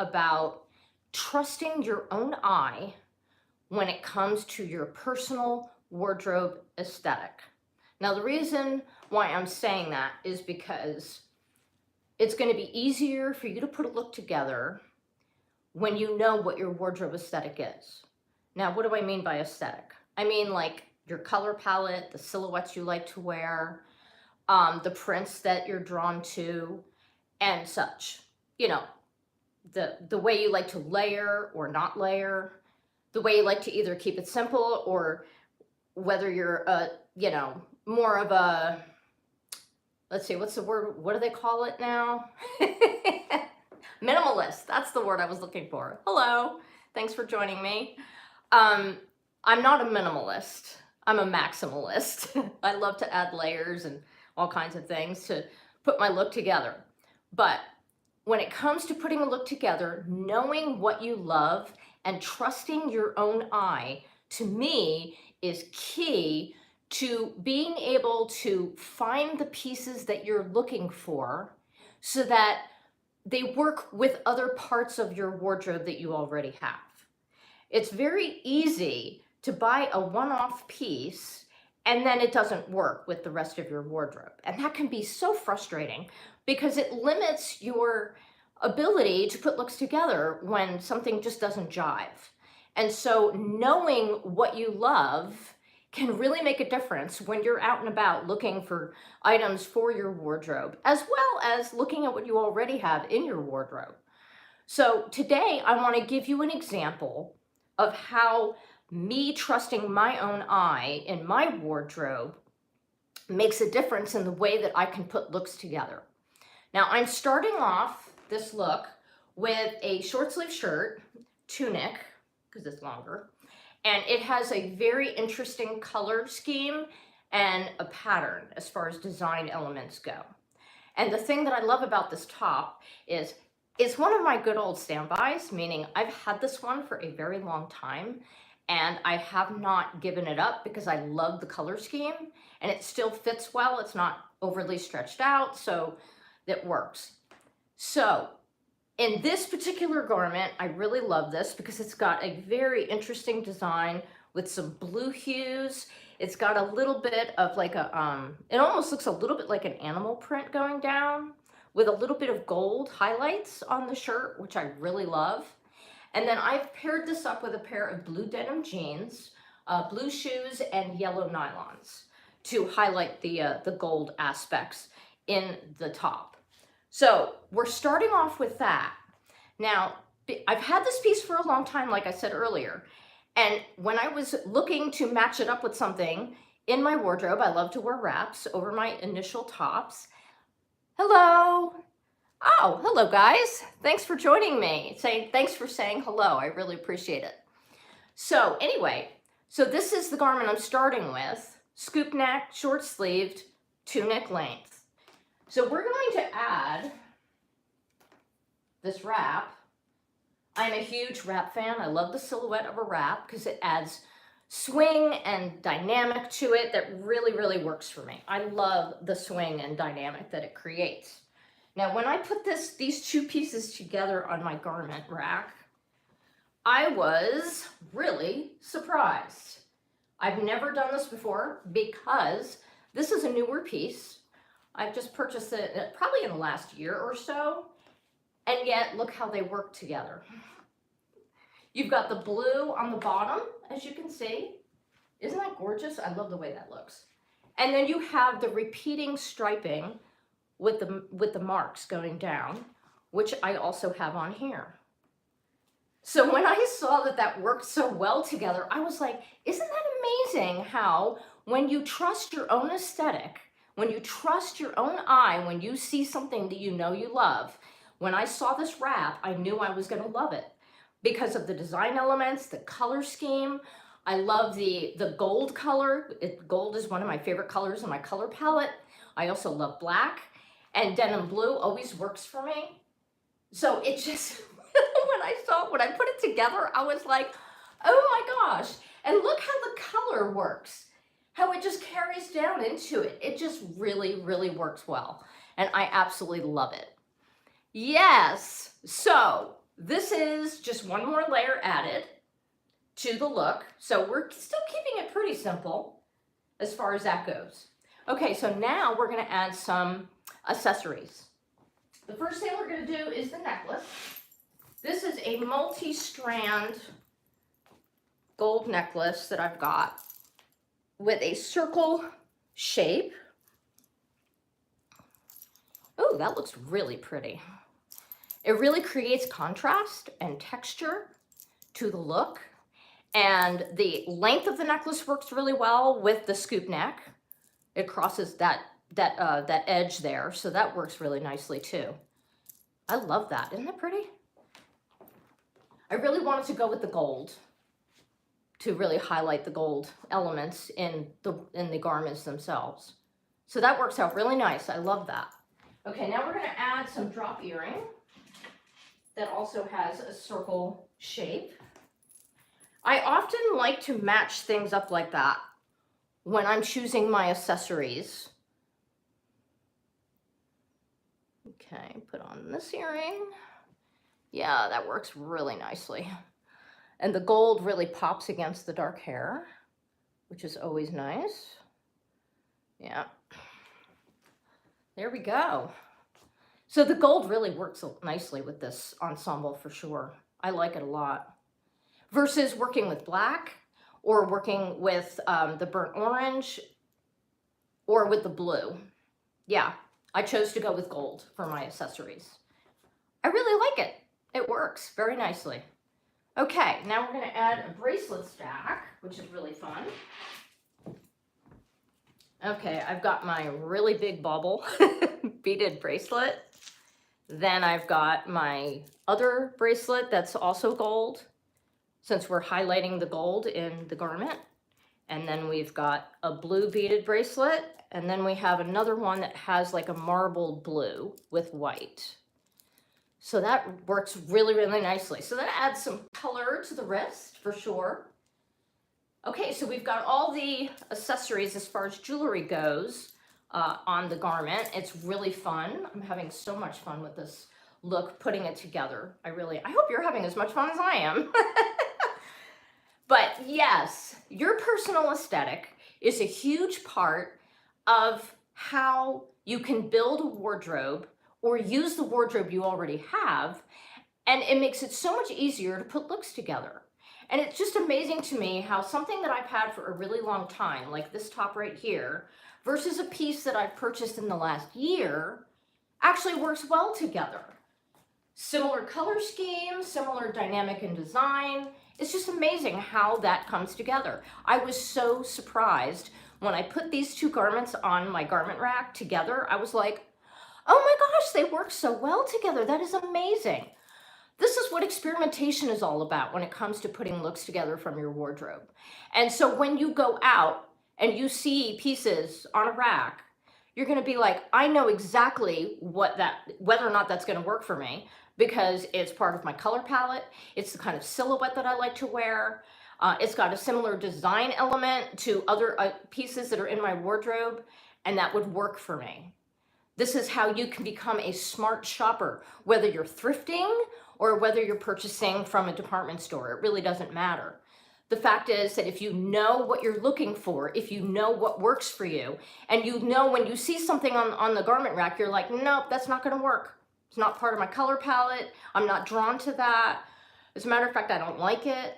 about trusting your own eye when it comes to your personal wardrobe aesthetic. Now, the reason why I'm saying that is because it's going to be easier for you to put a look together when you know what your wardrobe aesthetic is. Now, what do I mean by aesthetic? I mean like your color palette, the silhouettes you like to wear, the prints that you're drawn to, and such. You know, the way you like to layer or not layer, the way you like to either keep it simple or whether you're more of a, let's see, what's the word? What do they call it now? Minimalist. That's the word I was looking for. Hello. Thanks for joining me. I'm not a minimalist. I'm a maximalist. I love to add layers and all kinds of things to put my look together. But when it comes to putting a look together, knowing what you love and trusting your own eye, to me, is key to being able to find the pieces that you're looking for so that they work with other parts of your wardrobe that you already have. It's very easy to buy a one-off piece and then it doesn't work with the rest of your wardrobe. And that can be so frustrating because it limits your ability to put looks together when something just doesn't jive. And so knowing what you love can really make a difference when you're out and about looking for items for your wardrobe, as well as looking at what you already have in your wardrobe. So today I want to give you an example of how me trusting my own eye in my wardrobe makes a difference in the way that I can put looks together. Now, I'm starting off this look with a short sleeve shirt, tunic, because it's longer, and it has a very interesting color scheme and a pattern as far as design elements go. And the thing that I love about this top is it's one of my good old standbys, meaning I've had this one for a very long time and I have not given it up because I love the color scheme and it still fits well. It's not overly stretched out, so that works. So in this particular garment, I really love this because it's got a very interesting design with some blue hues. It's got a little bit of like a, it almost looks a little bit like an animal print going down with a little bit of gold highlights on the shirt, which I really love. And then I've paired this up with a pair of blue denim jeans, blue shoes, and yellow nylons to highlight the gold aspects in the top. So we're starting off with that. Now, I've had this piece for a long time, like I said earlier, and when I was looking to match it up with something in my wardrobe, I love to wear wraps over my initial tops. Hello. Oh, hello guys. Thanks for joining me. Thanks for saying hello. I really appreciate it. So anyway, so this is the garment I'm starting with. Scoop neck, short sleeved, tunic length. So we're going to add this wrap. I'm a huge wrap fan. I love the silhouette of a wrap because it adds swing and dynamic to it that really, really works for me. I love the swing and dynamic that it creates. Now, when I put these two pieces together on my garment rack, I was really surprised. I've never done this before because this is a newer piece. I've just purchased it probably in the last year or so, and yet look how they work together. You've got the blue on the bottom, as you can see. Isn't that gorgeous? I love the way that looks. And then you have the repeating striping with the marks going down, which I also have on here. So when I saw that worked so well together, I was like, isn't that amazing how when you trust your own aesthetic, when you trust your own eye, when you see something that you know you love, when I saw this wrap, I knew I was going to love it because of the design elements, the color scheme. I love the gold color. Gold is one of my favorite colors in my color palette. I also love black, and denim blue always works for me. So it just, when I put it together, I was like, oh my gosh. And look how the color works, how it just carries down into it. It just really, really works well. And I absolutely love it. Yes. So This is just one more layer added to the look. So we're still keeping it pretty simple as far as that goes. Okay, so now we're gonna add some accessories. The first thing we're gonna do is the necklace. This is a multi-strand gold necklace that I've got with a circle shape. Oh, that looks really pretty. It really creates contrast and texture to the look. And the length of the necklace works really well with the scoop neck. It crosses that edge there, so that works really nicely too. I love that. Isn't that pretty? I really wanted to go with the gold to really highlight the gold elements in the garments themselves. So that works out really nice. I love that. Okay, now we're going to add some drop earring that also has a circle shape. I often like to match things up like that when I'm choosing my accessories. Okay, put on this earring. Yeah, that works really nicely. And the gold really pops against the dark hair, which is always nice. Yeah. There we go. So the gold really works nicely with this ensemble for sure. I like it a lot. Versus working with black or working with the burnt orange or with the blue. Yeah, I chose to go with gold for my accessories. I really like it. It works very nicely. Okay, now we're going to add a bracelet stack, which is really fun. Okay, I've got my really big bauble beaded bracelet. Then I've got my other bracelet that's also gold, since we're highlighting the gold in the garment. And then we've got a blue beaded bracelet, and then we have another one that has like a marbled blue with white. So that works really, really nicely. So that adds some color to the wrist for sure. Okay, so we've got all the accessories as far as jewelry goes on the garment. It's really fun. I'm having so much fun with this look, putting it together. I hope you're having as much fun as I am. But yes, your personal aesthetic is a huge part of how you can build a wardrobe or use the wardrobe you already have, and it makes it so much easier to put looks together. And it's just amazing to me how something that I've had for a really long time, like this top right here, versus a piece that I've purchased in the last year, actually works well together. Similar color scheme, similar dynamic in design. It's just amazing how that comes together. I was so surprised when I put these two garments on my garment rack together. I was like, oh my gosh, they work so well together. That is amazing. This is what experimentation is all about when it comes to putting looks together from your wardrobe. And so when you go out and you see pieces on a rack, you're going to be like, I know exactly whether or not that's going to work for me, because it's part of my color palette. It's the kind of silhouette that I like to wear. It's got a similar design element to other pieces that are in my wardrobe, and that would work for me. This is how you can become a smart shopper, whether you're thrifting or whether you're purchasing from a department store. It really doesn't matter. The fact is that if you know what you're looking for, if you know what works for you, and you know when you see something on the garment rack, you're like, nope, that's not going to work. It's not part of my color palette. I'm not drawn to that. As a matter of fact, I don't like it.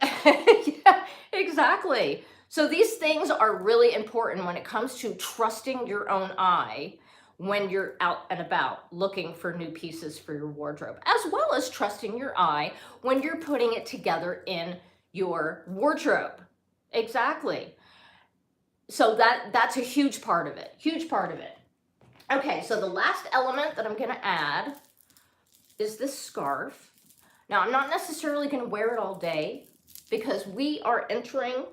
Yeah, exactly. So these things are really important when it comes to trusting your own eye when you're out and about looking for new pieces for your wardrobe, as well as trusting your eye when you're putting it together in your wardrobe. Exactly. So that's a huge part of it, huge part of it. Okay, so the last element that I'm gonna add is this scarf. Now, I'm not necessarily gonna wear it all day because we are entering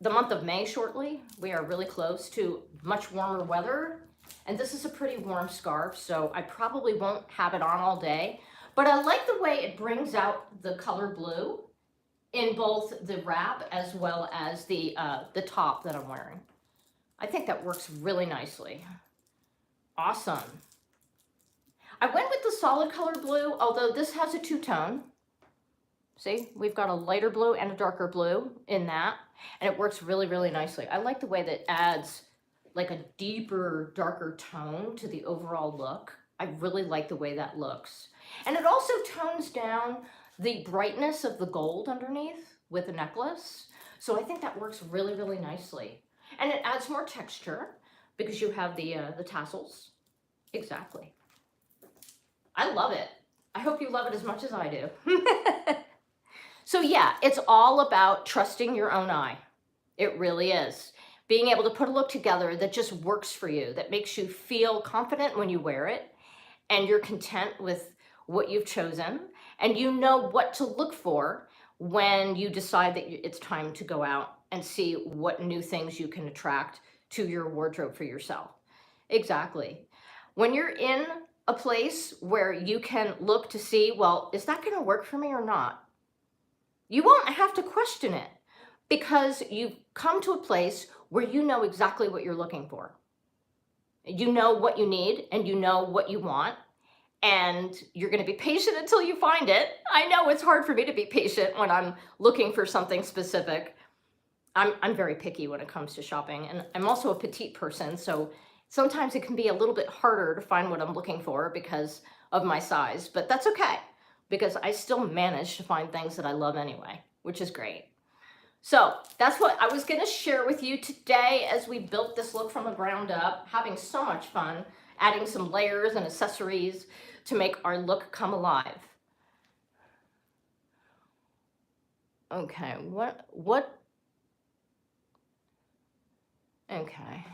the month of May shortly. We are really close to much warmer weather. And this is a pretty warm scarf, so I probably won't have it on all day. But I like the way it brings out the color blue in both the wrap as well as the top that I'm wearing. I think that works really nicely. Awesome. I went with the solid color blue, although this has a two-tone. See, we've got a lighter blue and a darker blue in that, and it works really, really nicely. I like the way that adds like a deeper, darker tone to the overall look. I really like the way that looks. And it also tones down the brightness of the gold underneath with the necklace. So I think that works really, really nicely. And it adds more texture because you have the tassels. Exactly. I love it. I hope you love it as much as I do. So yeah, it's all about trusting your own eye. It really is. Being able to put a look together that just works for you, that makes you feel confident when you wear it, and you're content with what you've chosen, and you know what to look for when you decide that it's time to go out and see what new things you can attract to your wardrobe for yourself. Exactly. When you're in a place where you can look to see, well, is that going to work for me or not? You won't have to question it because you've come to a place where you know exactly what you're looking for. You know what you need and you know what you want, and you're going to be patient until you find it. I know it's hard for me to be patient when I'm looking for something specific. I'm very picky when it comes to shopping, and I'm also a petite person, so sometimes it can be a little bit harder to find what I'm looking for because of my size, but that's okay because I still manage to find things that I love anyway, which is great. So that's what I was going to share with you today as we built this look from the ground up, having so much fun, adding some layers and accessories to make our look come alive. Okay, okay.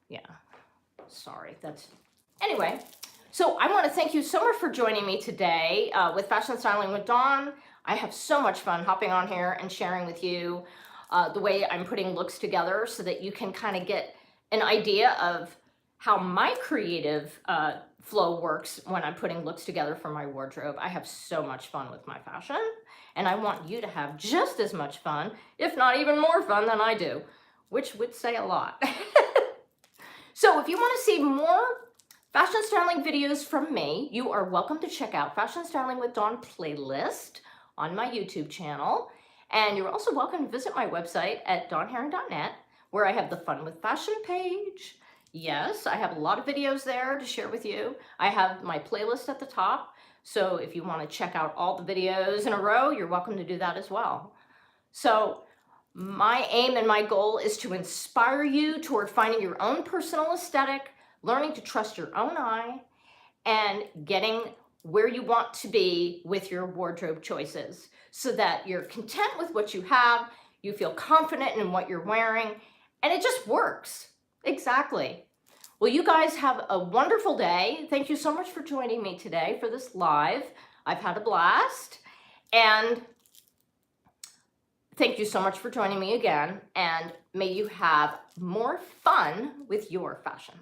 Yeah, sorry, anyway. So I want to thank you so much for joining me today with Fashion Styling with Dawn. I have so much fun hopping on here and sharing with you the way I'm putting looks together so that you can kind of get an idea of how my creative flow works when I'm putting looks together for my wardrobe. I have so much fun with my fashion, and I want you to have just as much fun, if not even more fun than I do, which would say a lot. So if you want to see more fashion styling videos from me, you are welcome to check out Fashion Styling with Dawn playlist on my YouTube channel. And you're also welcome to visit my website at dawnherring.net, where I have the Fun with Fashion page. Yes, I have a lot of videos there to share with you. I have my playlist at the top, so if you want to check out all the videos in a row, you're welcome to do that as well. So my aim and my goal is to inspire you toward finding your own personal aesthetic, learning to trust your own eye, and getting where you want to be with your wardrobe choices so that you're content with what you have, you feel confident in what you're wearing, and it just works. Exactly. Well, you guys have a wonderful day. Thank you so much for joining me today for this live. I've had a blast, and thank you so much for joining me again, and may you have more fun with your fashion.